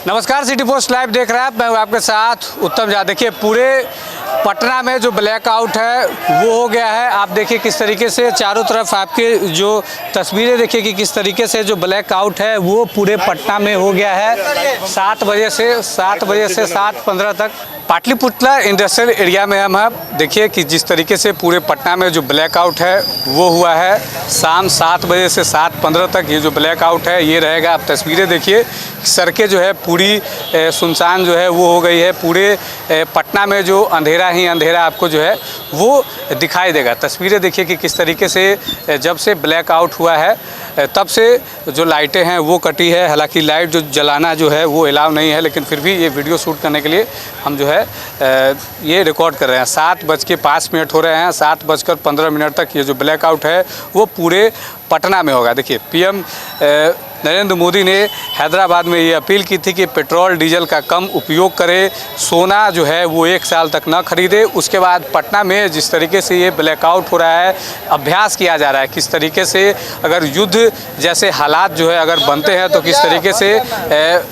नमस्कार, city post live देख रहे हैं आप। मैं हूं आपके साथ उत्तम झा। देखिए, पूरे पटना में जो ब्लैकआउट है वो हो गया है। आप देखिए किस तरीके से चारों तरफ आपके जो तस्वीरें देखिए कि किस तरीके से जो ब्लैकआउट है वो पूरे पटना में हो गया है। 7 बजे से 7:15 तक पाटलिपुत्र इंडस्ट्रियल एरिया में हम हैं। देखिए कि जिस तरीके से पूरे पटना में जो ब्लैकआउट है वो हुआ है। शाम 7 बजे से 7:15 तक ये जो ब्लैकआउट है ये रहेगा। आप तस्वीरें देखिए, सड़कें जो है पूरी सुनसान जो है वो हो गई है। पूरे पटना में जो अंधेरा ही अंधेरा आपको जो है वो दिखाई देगा। तस्वीरें देखिए कि किस तरीके से जब से ब्लैकआउट हुआ है तब से जो लाइटें हैं वो कटी है। हालांकि लाइट जो जलाना जो है वो अलाउ नहीं है, लेकिन फिर भी ये वीडियो शूट करने के लिए हम जो है ये रिकॉर्ड कर रहे हैं। 7:05 हो रहे हैं। 7:15 तक ये जो ब्लैकआउट है वो पूरे पटना में होगा। देखिए, पीएम नरेंद्र मोदी ने हैदराबाद में ये अपील की थी कि पेट्रोल डीजल का कम उपयोग करें, सोना जो है वो 1 साल तक न खरीदे। उसके बाद पटना में जिस तरीके से ये ब्लैकआउट हो रहा है, अभ्यास किया जा रहा है किस तरीके से अगर युद्ध जैसे हालात जो है अगर बनते हैं तो किस तरीके से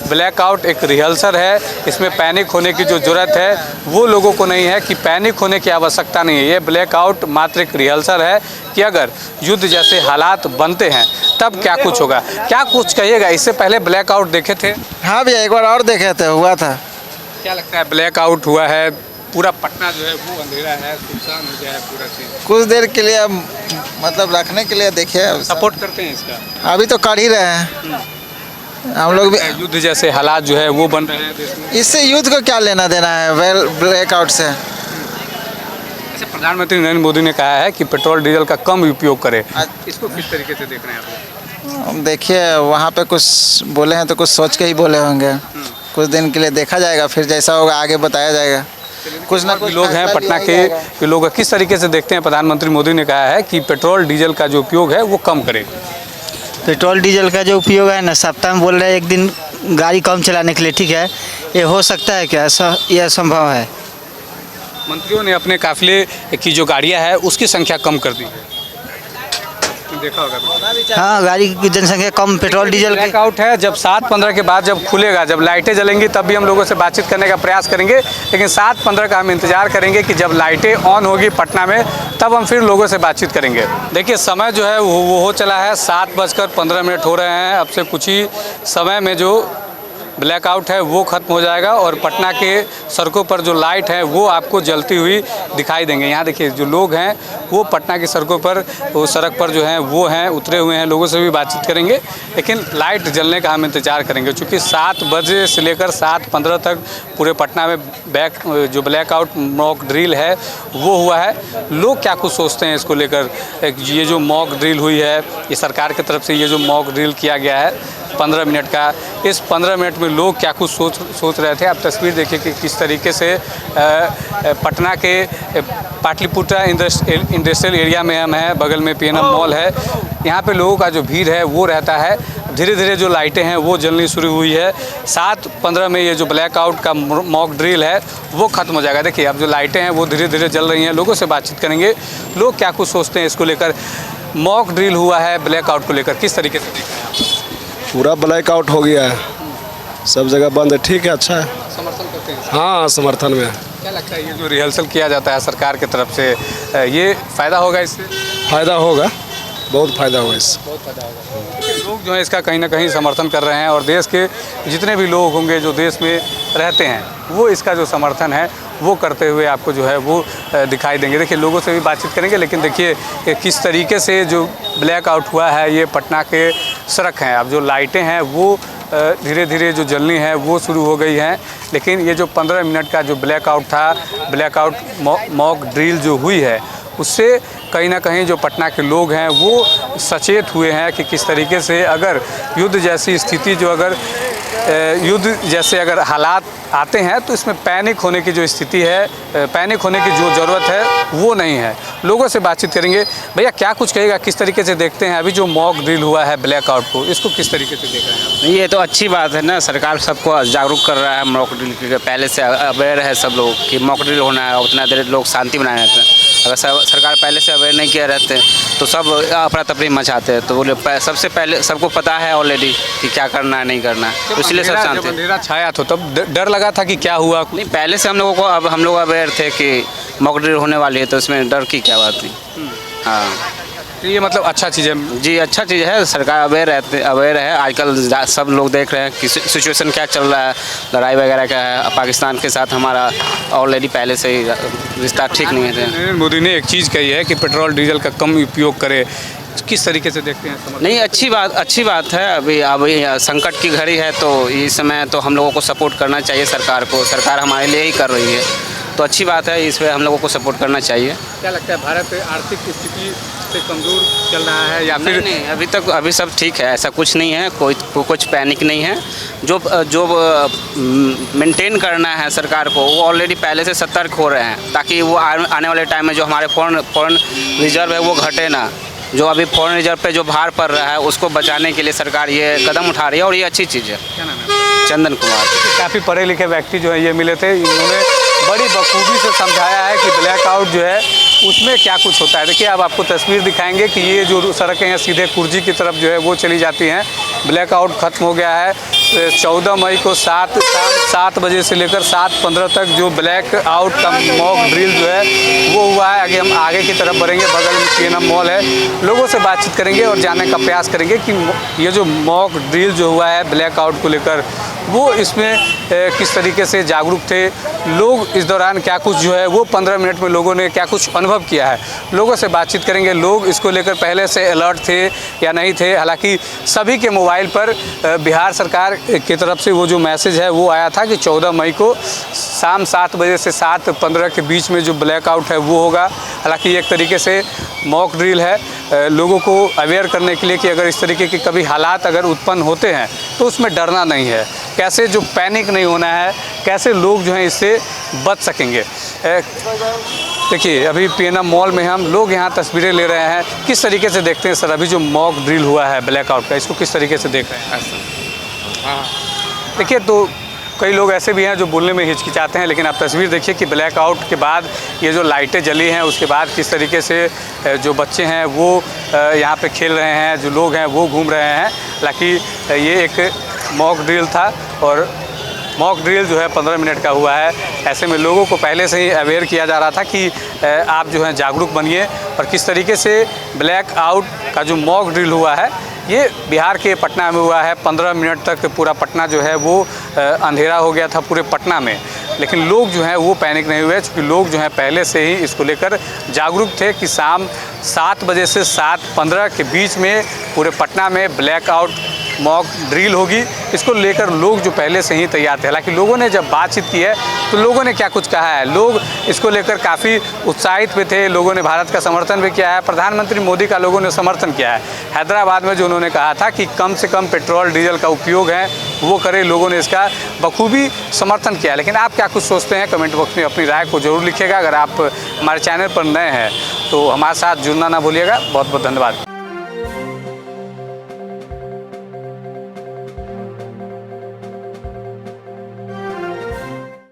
ब्लैकआउट एक रिहर्सल है। इसमें पैनिक होने की जो ज़रूरत है वो लोगों को नहीं है, कि पैनिक होने की आवश्यकता नहीं है। ये ब्लैकआउट मात्र एक रिहर्सल है कि अगर युद्ध जैसे हालात बनते हैं तब क्या कुछ होगा। क्या कुछ कहिएगा, इससे पहले ब्लैकआउट देखे थे? हाँ भैया, एक बार और देखे थे, हुआ था। क्या लगता है, ब्लैकआउट हुआ है, पूरा पटना जो है वो अंधेरा है, सुनसान हो गया है पूरा चीज़। कुछ देर के लिए मतलब रखने के लिए देखिए, सपोर्ट करते हैं इसका? अभी तो कर ही रहे हैं हम लोग भी। युद्ध जैसे हालात जो है वो बन रहे हैं देश में, इससे युद्ध को क्या लेना देना है ब्लैकआउट से। ऐसे प्रधानमंत्री नरेंद्र मोदी ने कहा है कि पेट्रोल डीजल का कम उपयोग करें। इसको किस तरीके से देख रहे हैं आप? देखिए, वहाँ पे कुछ बोले हैं तो कुछ सोच के ही बोले होंगे। कुछ दिन के लिए देखा जाएगा, फिर जैसा होगा आगे बताया जाएगा। कुछ ना कुछ लोग हैं पटना के लोग किस तरीके से देखते हैं? प्रधानमंत्री मोदी ने कहा है कि पेट्रोल डीजल का जो उपयोग है वो कम करें। पेट्रोल डीजल का जो उपयोग है ना, सप्ताह में बोल रहे हैं एक दिन गाड़ी कम चलाने के लिए। ठीक है, ये हो सकता है क्या? यह संभव है? मंत्रियों ने अपने काफिले की जो गाड़ियां है उसकी संख्या कम कर दी। देखा होगा। हाँ, गाड़ी की जनसंख्या कम, पेट्रोल डीजल ब्लैकआउट है। जब 7:15 के बाद जब खुलेगा, जब लाइटें जलेंगी तब भी हम लोगों से बातचीत करने का प्रयास करेंगे, लेकिन 7:15 का हम इंतजार करेंगे कि जब लाइटें ऑन होगी पटना में तब हम फिर लोगों से बातचीत करेंगे। देखिए, समय जो है वो हो चला है। 7:15 हो रहे हैं। अब से कुछ ही समय में जो ब्लैकआउट है वो ख़त्म हो जाएगा और पटना के सड़कों पर जो लाइट है वो आपको जलती हुई दिखाई देंगे। यहाँ देखिए, जो लोग हैं वो पटना की सड़कों पर, वो सड़क पर जो हैं वो हैं उतरे हुए हैं। लोगों से भी बातचीत करेंगे, लेकिन लाइट जलने का हम इंतज़ार करेंगे, क्योंकि 7 बजे से लेकर 7:15 तक पूरे पटना में जो ब्लैकआउट मॉक ड्रिल है वो हुआ है। लोग क्या कुछ सोचते हैं इसको लेकर? ये जो मॉक ड्रिल हुई है, ये सरकार की तरफ से ये जो मॉक ड्रिल किया गया है 15 मिनट का, इस 15 मिनट में लोग क्या कुछ सोच रहे थे। आप तस्वीर देखिए कि किस तरीके से पटना के पाटलिपुत्र इंडस्ट्रियल एरिया में हम हैं। बगल में पीएनएम मॉल है। यहाँ पे लोगों का जो भीड़ है वो रहता है। धीरे धीरे जो लाइटें हैं वो जलनी शुरू हुई है। 7:15 में ये जो ब्लैकआउट का मॉक ड्रिल है वो ख़त्म हो जाएगा। देखिए, अब जो लाइटें हैं वो धीरे धीरे जल रही हैं। लोगों से बातचीत करेंगे, लोग क्या कुछ सोचते हैं इसको लेकर। मॉक ड्रिल हुआ है ब्लैकआउट को लेकर, किस तरीके से देख रहे हैं आप? पूरा ब्लैकआउट हो गया है, सब जगह बंद है। ठीक है, अच्छा है। समर्थन करते हैं? हाँ, समर्थन में। क्या लगता है, ये जो रिहर्सल किया जाता है सरकार की तरफ से, ये फ़ायदा होगा इससे? फ़ायदा होगा, बहुत फ़ायदा होगा इससे। बहुत फ़ायदा होगा। लोग जो है इसका कहीं ना कहीं समर्थन कर रहे हैं और देश के जितने भी लोग होंगे जो देश में रहते हैं वो इसका जो समर्थन है वो करते हुए आपको जो है वो दिखाई देंगे। देखिए, लोगों से भी बातचीत करेंगे, लेकिन देखिए किस तरीके से जो ब्लैकआउट हुआ है ये पटना के सड़क हैं। अब जो लाइटें हैं वो धीरे धीरे जो जलनी है वो शुरू हो गई हैं, लेकिन ये जो 15 मिनट का जो ब्लैकआउट था, ब्लैकआउट मॉक ड्रिल जो हुई है उससे कहीं ना कहीं जो पटना के लोग हैं वो सचेत हुए हैं कि किस तरीके से अगर युद्ध जैसी स्थिति जो अगर युद्ध जैसे अगर हालात आते हैं तो इसमें पैनिक होने की जो स्थिति है, पैनिक होने की जो ज़रूरत है वो नहीं है। लोगों से बातचीत करेंगे। भैया, क्या कुछ कहेगा, किस तरीके से देखते हैं अभी जो मॉक ड्रिल हुआ है ब्लैकआउट को, इसको किस तरीके से देख रहे हैं आप? ये तो अच्छी बात है ना, सरकार सबको जागरूक कर रहा है मॉक ड्रिल के। पहले से अवेयर है सब लोग कि मॉक ड्रिल होना है, उतना देर लोग शांति बनाए रहते हैं। अगर सरकार पहले से अवेयर नहीं किया रहते तो सब अफरा तफरी मचाते हैं। तो बोले सबसे पहले सबको पता है ऑलरेडी कि क्या करना है नहीं करना है, तो इसलिए सब शांत जब थे। अंधेरा छाया तो तब डर लगा था कि क्या हुआ। नहीं, पहले से हम लोगों को, अब हम लोग अवेयर थे कि मॉक ड्रिल होने वाली है, तो इसमें डर की क्या बात थी। हाँ तो ये मतलब अच्छा चीज़ है। जी, अच्छा चीज़ है, सरकार अवेयर है। आजकल सब लोग देख रहे हैं कि सिचुएशन क्या चल रहा है, लड़ाई वगैरह क्या है। पाकिस्तान के साथ हमारा ऑलरेडी पहले से ही रिश्ता ठीक नहीं है। नरेंद्र मोदी ने एक चीज़ कही है कि पेट्रोल डीजल का कम उपयोग करे, किस तरीके से देखते हैं? नहीं, अच्छी बात है। अभी संकट की घड़ी है, तो इस समय तो हम लोगों को सपोर्ट करना चाहिए सरकार को। सरकार हमारे लिए ही कर रही है, तो अच्छी बात है, इस पर हम लोगों को सपोर्ट करना चाहिए। क्या लगता है भारत आर्थिक स्थिति से कमज़ोर चल रहा है या फिर? नहीं, अभी सब ठीक है, ऐसा कुछ नहीं है, कुछ पैनिक नहीं है। जो मेंटेन करना है सरकार को, वो ऑलरेडी पहले से सतर्क हो रहे हैं, ताकि वो आने वाले टाइम में जो हमारे फॉरेन रिजर्व है वो घटे ना। जो अभी फॉरेन रिजर्व पे जो भार पड़ रहा है उसको बचाने के लिए सरकार ये कदम उठा रही है, और ये अच्छी चीज़ है। क्या नाम है? चंदन कुमार। काफ़ी पढ़े लिखे व्यक्ति जो है ये मिले थे, इन्होंने बड़ी बखूबी से समझाया है कि ब्लैकआउट जो है उसमें क्या कुछ होता है। देखिए अब आपको तस्वीर दिखाएंगे कि ये जो सड़कें हैं सीधे कुर्जी की तरफ जो है वो चली जाती हैं। ब्लैकआउट ख़त्म हो गया है। 14 मई को शाम 7 बजे से लेकर 7:15 तक जो ब्लैकआउट का मॉक ड्रिल जो है वो हुआ है। आगे हम आगे की तरफ बढ़ेंगे, बगल में PNM मॉल है, लोगों से बातचीत करेंगे और जानने का प्रयास करेंगे कि ये जो मॉक ड्रिल जो हुआ है ब्लैकआउट को लेकर, वो इसमें किस तरीके से जागरूक थे लोग, इस दौरान क्या कुछ जो है वो 15 मिनट में लोगों ने क्या कुछ अनुभव किया है। लोगों से बातचीत करेंगे, लोग इसको लेकर पहले से अलर्ट थे या नहीं थे। हालांकि सभी के मोबाइल पर बिहार सरकार की तरफ से वो जो मैसेज है वो आया था कि 14 मई को शाम 7 बजे से 7:15 के बीच में जो ब्लैकआउट है वो होगा। हालांकि एक तरीके से मॉक ड्रिल है, लोगों को अवेयर करने के लिए कि अगर इस तरीके के कभी हालात अगर उत्पन्न होते हैं तो उसमें डरना नहीं है, कैसे जो पैनिक नहीं होना है, कैसे लोग जो हैं इससे बच सकेंगे। देखिए अभी PNM मॉल में हम लोग यहाँ तस्वीरें ले रहे हैं। किस तरीके से देखते हैं सर अभी जो मॉक ड्रिल हुआ है ब्लैकआउट का, इसको किस तरीके से देख रहे हैं? देखिए तो कई लोग ऐसे भी हैं जो बोलने में हिचकिचाते हैं, लेकिन आप तस्वीर देखिए कि ब्लैकआउट के बाद ये जो लाइटें जली हैं उसके बाद किस तरीके से जो बच्चे हैं वो यहाँ पे खेल रहे हैं, जो लोग हैं वो घूम रहे हैं। हालांकि ये एक मॉक ड्रिल था और मॉक ड्रिल जो है 15 मिनट का हुआ है। ऐसे में लोगों को पहले से ही अवेयर किया जा रहा था कि आप जो हैं जागरूक बनिए। और किस तरीके से ब्लैकआउट का जो मॉक ड्रिल हुआ है ये बिहार के पटना में हुआ है। 15 मिनट तक पूरा पटना जो है वो अंधेरा हो गया था पूरे पटना में, लेकिन लोग जो हैं वो पैनिक नहीं हुए, क्योंकि लोग जो हैं पहले से ही इसको लेकर जागरूक थे कि शाम 7 बजे से 7:15 के बीच में पूरे पटना में ब्लैकआउट मॉक ड्रिल होगी। इसको लेकर लोग जो पहले से ही तैयार थे। हालांकि लोगों ने जब बातचीत की है तो लोगों ने क्या कुछ कहा है, लोग इसको लेकर काफ़ी उत्साहित भी थे। लोगों ने भारत का समर्थन भी किया है, प्रधानमंत्री मोदी का लोगों ने समर्थन किया है। हैदराबाद में जो उन्होंने कहा था कि कम से कम पेट्रोल डीजल का उपयोग है वो करें, लोगों ने इसका बखूबी समर्थन किया। लेकिन आप क्या कुछ सोचते हैं, कमेंट बॉक्स में अपनी राय को जरूर लिखिएगा। अगर आप हमारे चैनल पर नए हैं तो हमारे साथ जुड़ना ना भूलिएगा। बहुत बहुत धन्यवाद।